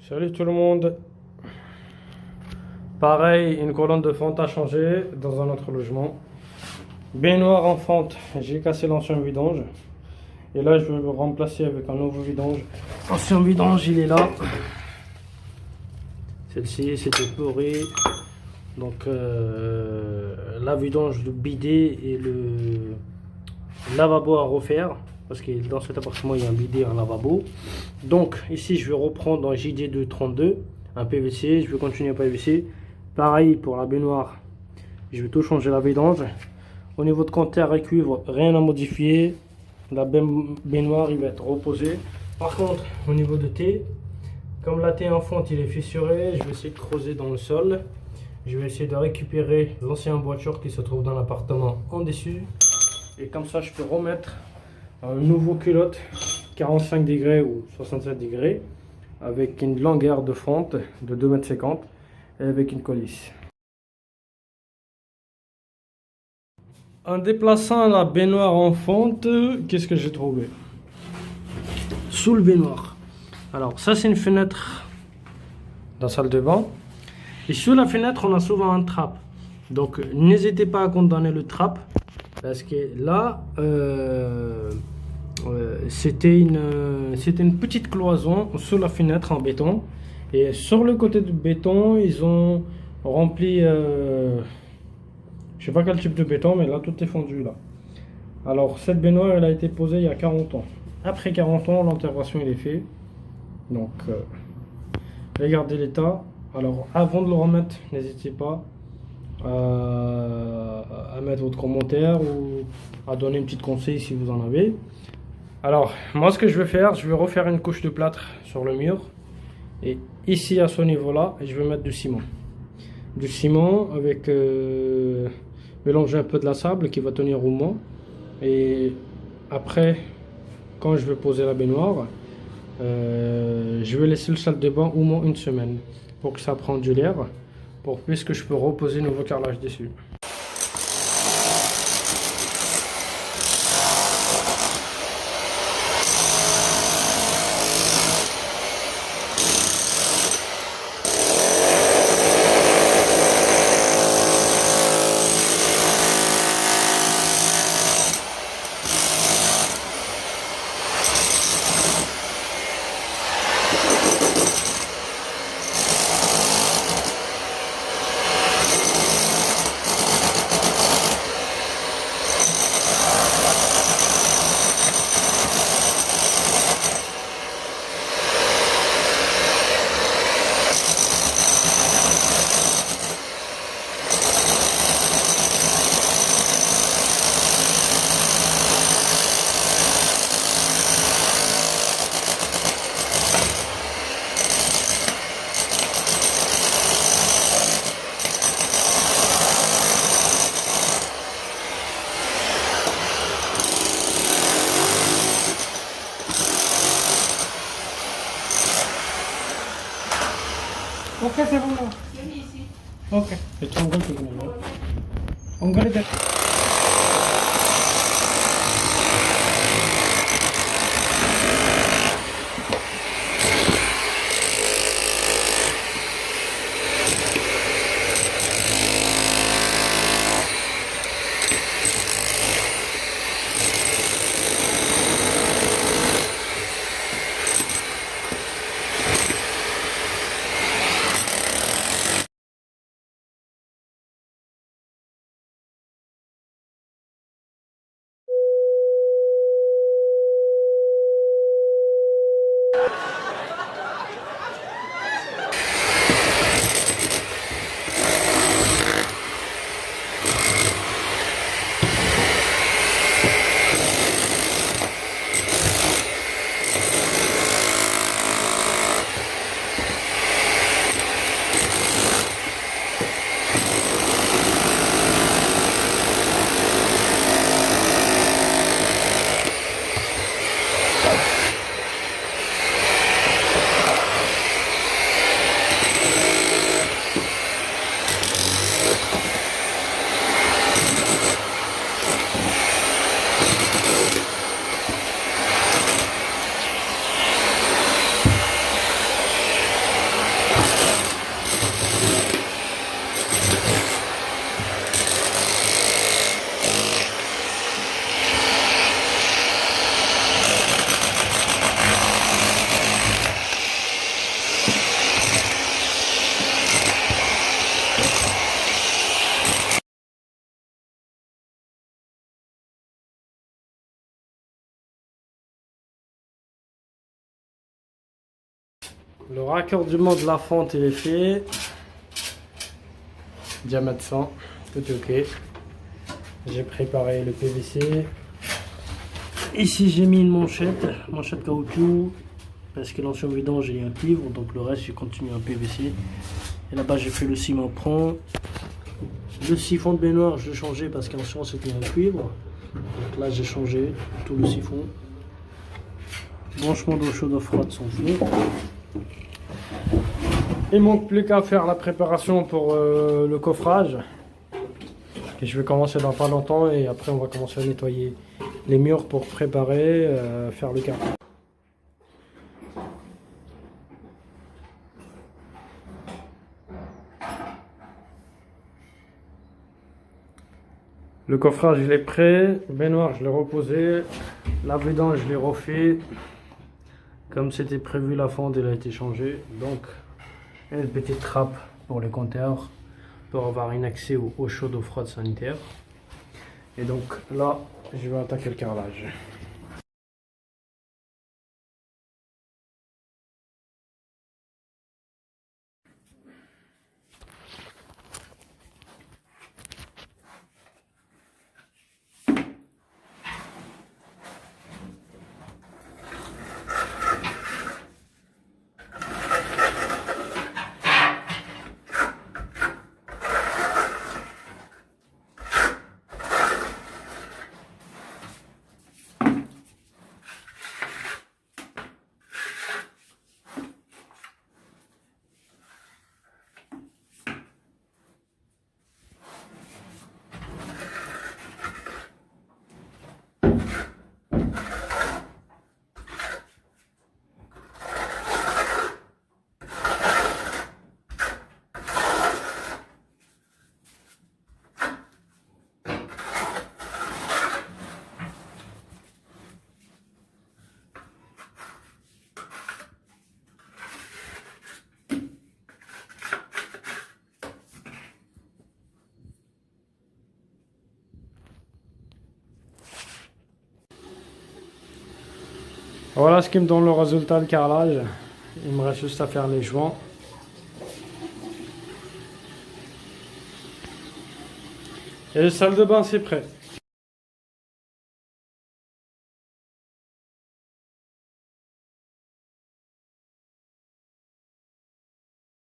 Salut tout le monde. Pareil, une colonne de fonte a changé dans un autre logement. Baignoire en fonte, j'ai cassé l'ancien vidange. Et là, je vais le remplacer avec un nouveau vidange. L'ancien vidange, il est là. Celle-ci, c'était pourri. Donc, la vidange, le bidet et le lavabo à refaire. Parce que dans cet appartement, il y a un bidet et un lavabo. Donc, ici, je vais reprendre un JD232, un PVC. Je vais continuer à PVC. Pareil pour la baignoire. Je vais tout changer la vidange. Au niveau de compteur et cuivre, rien à modifier. La baignoire, il va être reposé. Par contre, au niveau de thé, comme la thé en fonte, il est fissuré, je vais essayer de creuser dans le sol. Je vais essayer de récupérer l'ancien voiture qui se trouve dans l'appartement en dessus. Et comme ça, je peux remettre un nouveau culotte 45 degrés ou 67 degrés avec une longueur de fonte de 2,50 m et avec une coulisse. En déplaçant la baignoire en fonte, qu'est-ce que j'ai trouvé? Sous le baignoire. Alors ça, c'est une fenêtre dans la salle de bain. Et sous la fenêtre, on a souvent un trappe. Donc n'hésitez pas à condamner le trappe. Parce que là, c'était une petite cloison sous la fenêtre en béton. Et sur le côté du béton, ils ont rempli... je sais pas quel type de béton, mais là, tout est fondu là. Alors, cette baignoire, elle a été posée il y a 40 ans. Après 40 ans, l'intervention, il est fait. Donc, regardez l'état. Alors, avant de le remettre, n'hésitez pas à mettre votre commentaire ou à donner une petite conseil si vous en avez. Alors, moi, ce que je vais faire, je vais refaire une couche de plâtre sur le mur. Et ici, à ce niveau-là, je vais mettre du ciment. Du ciment avec... mélanger un peu de la sable qui va tenir au moins. Et après, quand je vais poser la baignoire, je vais laisser le salle de bain au moins une semaine pour que ça prenne de l'air, puisque je peux reposer nouveau carrelage dessus. Ok, c'est bon. Ok. Et tu on va Le raccordement de la fente il est fait. Diamètre 100, tout est ok. J'ai préparé le PVC. Ici j'ai mis une manchette caoutchouc parce que l'ancien vidange j'ai un cuivre, donc le reste j'ai continué en PVC. Et là-bas j'ai fait le ciment prend. Le siphon de baignoire je l'ai changé parce qu'ancien c'était un cuivre. Donc là j'ai changé tout le siphon. Branchement d'eau chaude ou froide sans feu. Il manque plus qu'à faire la préparation pour le coffrage. Et je vais commencer dans pas longtemps et après on va commencer à nettoyer les murs pour préparer, faire le carreau. Le coffrage il est prêt, le baignoire je l'ai reposé, la vidange je l'ai refait. Comme c'était prévu, la fente elle a été changée. Donc une petite trappe pour les compteurs pour avoir un accès aux eaux chaudes, eau froide sanitaire. Et donc là je vais attaquer le carrelage. Voilà ce qui me donne le résultat de carrelage. Il me reste juste à faire les joints. Et la salle de bain c'est prêt.